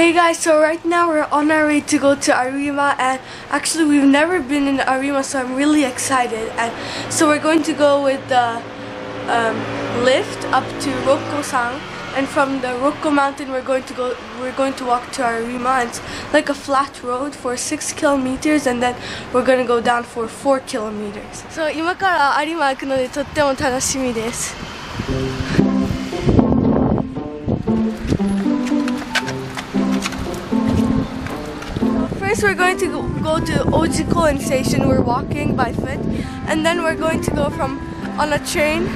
Hey guys, so right now we're on our way to go to Arima, and actually we've never been in Arima, so I'm really excited. And so we're going to go with the lift up to Rokko-san, and from the Rokko mountain we're going to walk to Arima. And it's like a flat road for 6 kilometers, and then we're going to go down for 4 kilometers. So 今から有馬行くのでとっても楽しみです。First we're going to go to Rokko-san station. We're walking by foot, and then we're going to go on a train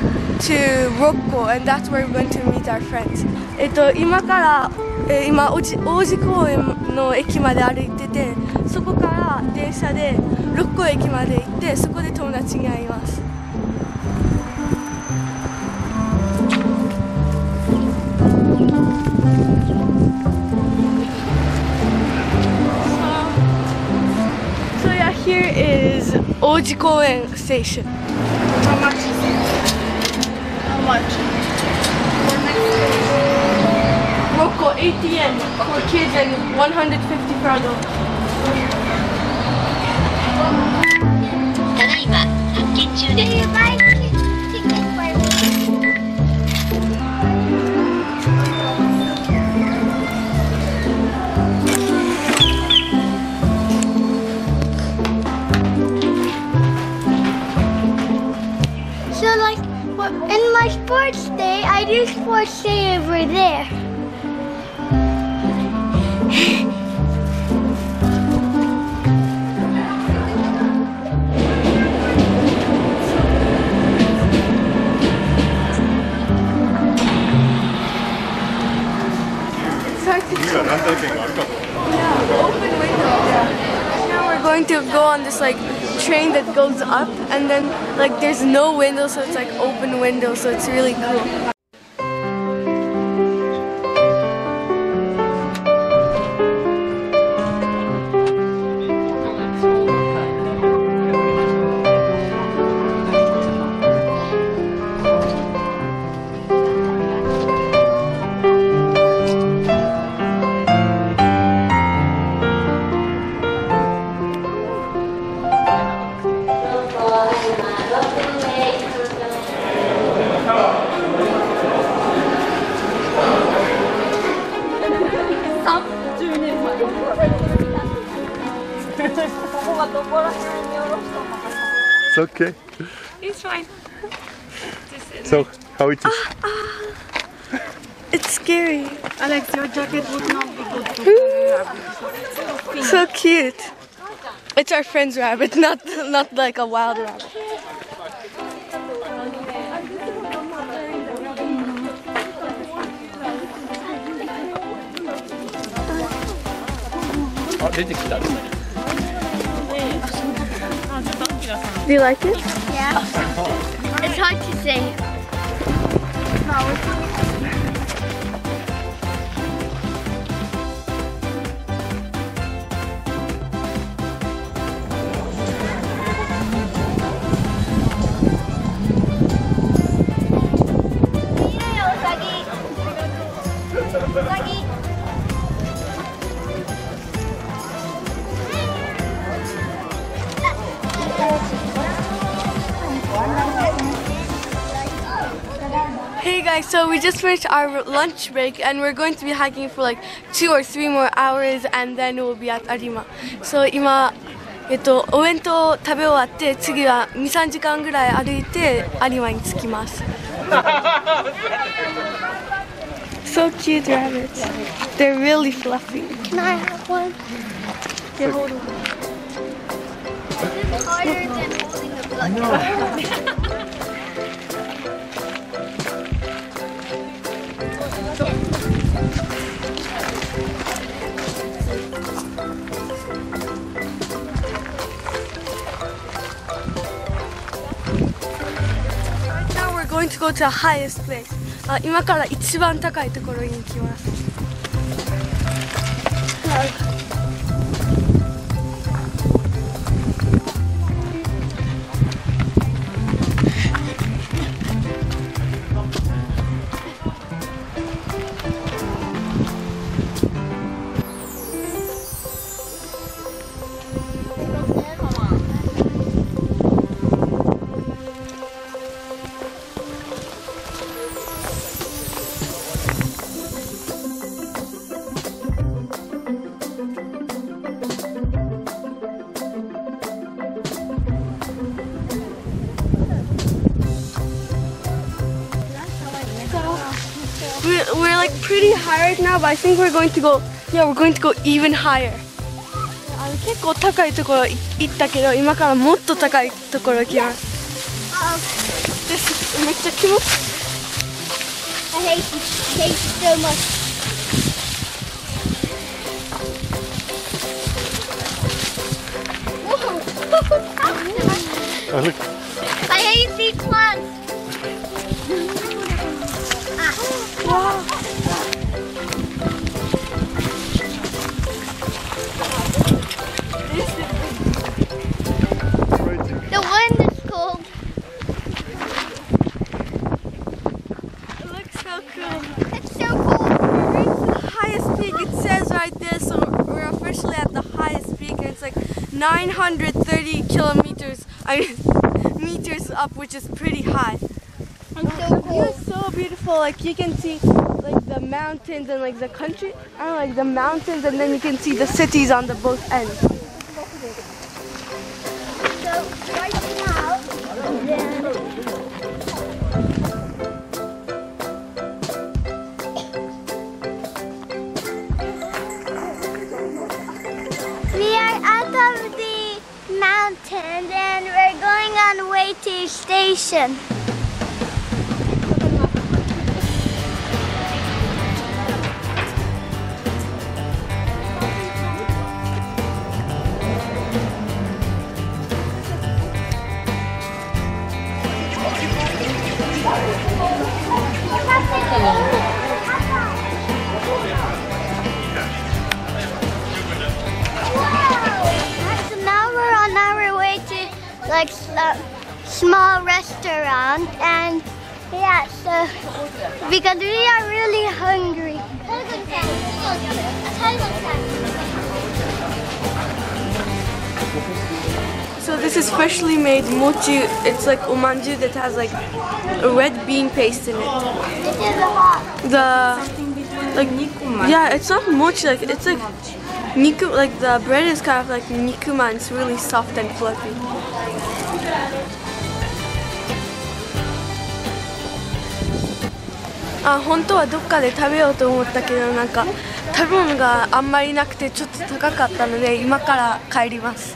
to Rokko, and that's where we're going to meet our friends. 今王子公園の駅まで歩いてて、そこから電車で六甲駅まで行って、そこで友達に会います。Here is Rokko-san station. How much is it? How much? Rokko 80 yen for kids and 150 for adults. ただいま発見中です。So like, in my sports day, I do sports day over there. It's hard to tell. Yeah, open window. Yeah. Now we're going to go on this like train that goes up, and then like there's no window, so it's like open window, so it's really cool. It's okay. It's fine. So, how it is? It's scary. Alex, your jacket would not be good. So cute. It's our friend's rabbit, not like a wild rabbit. Do you like it? Yeah. It's hard to say. Hey guys, so we just finished our lunch break, and we're going to be hiking for like 2 or 3 more hours, and then we'll be at Arima. So 今お弁当を食べ終わって、次は 2,3 時間ぐらい歩いて有馬に着きます。So cute rabbits. They're really fluffy. Can I have one? Here, hold on. It's harder than holding a blood. We're going to go to the highest place. 今から一番高いところに行きます。like pretty high right now, but I think we're going to go. Yeah, we're going to go even higher. 結構高いところ行ったけど、今からもっと高いところ行きます。めっちゃ気持ちいい。I hate it so much. Oh, look. I hate these plants. Wow. The wind is cold. It looks so cool. It's so cold. We reached the highest peak. It says right there, so we're officially at the highest peak, and it's like 930 kilometers. Meters up, which is pretty high. It's so cool. It's so beautiful. Like you can see like the mountains and like the country. I don't know, like the mountains, and then you can see the cities on the both ends. So right now, we are out of the mountain and we're going on the way to station. So now we're on our way to like a small restaurant, and yeah, so because we are really hungry. So this is freshly made mochi. It's like omanju that has like a red bean paste in it. This is hot. Yeah, it's not mochi. Like it's like niku. Like the bread is kind of like nikuma. It's really soft and fluffy. 本当はどっかで食べようと思ったけど、なんか食べ物があんまりなくてちょっと高かったので今から帰ります。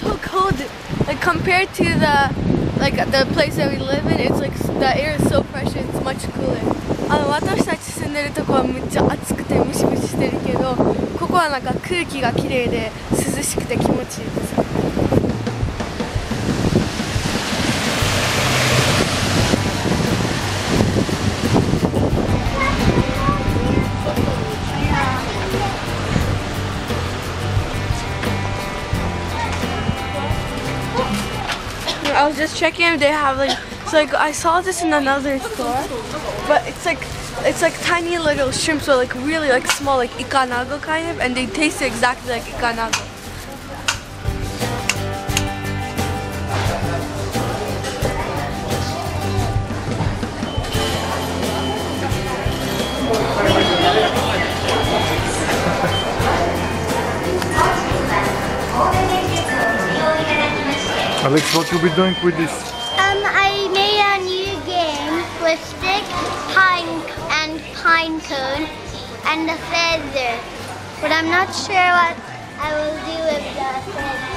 So cold. Like compared to the place that we live in, it's like the air is so fresh and it's much cooler. 私たち住んでるとこはめっちゃ暑くてムシムシしてるけど、ここはなんか空気がきれいで涼しくて気持ちいいです。I was just checking if they have like, so like I saw this in another store, but it's like tiny little shrimps, so like really like small, like ikanago kind of, and they taste exactly like ikanago. Alex, what you'll be doing with this? I made a new game with stick, pine cone, and the feather. But I'm not sure what I will do with the feather.